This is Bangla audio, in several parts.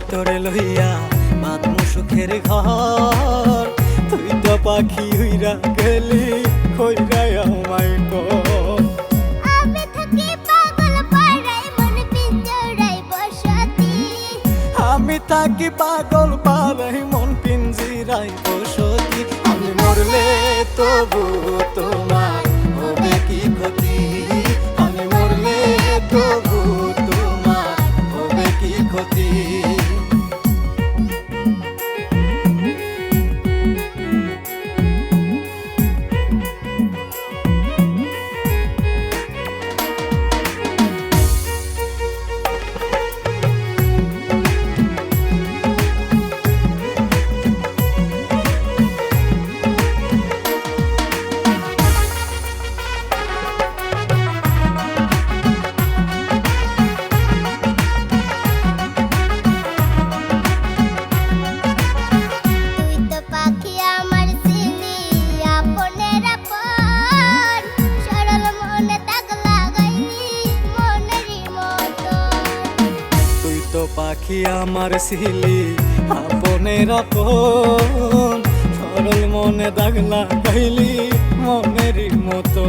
তোরে লইয়া বাঁধমু সুখের ঘর, তুই তো পাখি হইরা গেলি কইরা আমায় কর। আমি থাকি পাগল পাড়ায় মন পিঞ্জরায় বসতি, আমি থাকি পাগল পাড়ায় মন পিঞ্জিরায় বসতি। আমি মরলে তবু তোমার হবে কি ক্ষতি, আমি মরলে তবু তোমার হবে কি ক্ষতি। তুই তো পাখি আমার ছিলি আপনের আপন, সরল মনে দাগ লাগাইলি মনেরই মতন। তুই তো পাখি আমার ছিলি আপনের আপন, সরল মনে দাগ লাগাইলি মনেরই মতো।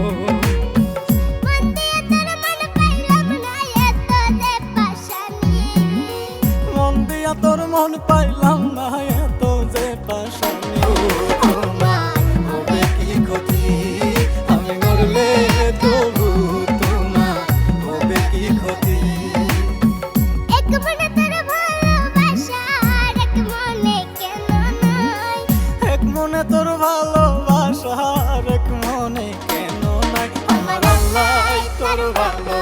মন দিয়ে তোর মন পাইলাম না এত যে পাশানি, মন দিয়া তোর মন পাইলাম না এত যে পাশানি। তোমার হবে কি ক্ষতি, আমি মরলে তবু তোমার হবে কি ক্ষতি। এক মনে তোর ভালোবাসা আর এক মনে কেন নয়, এক মনে তোর ভালোবাসা আর এক মনে কেন নাই। আমার আল্লাহ তোর ভালো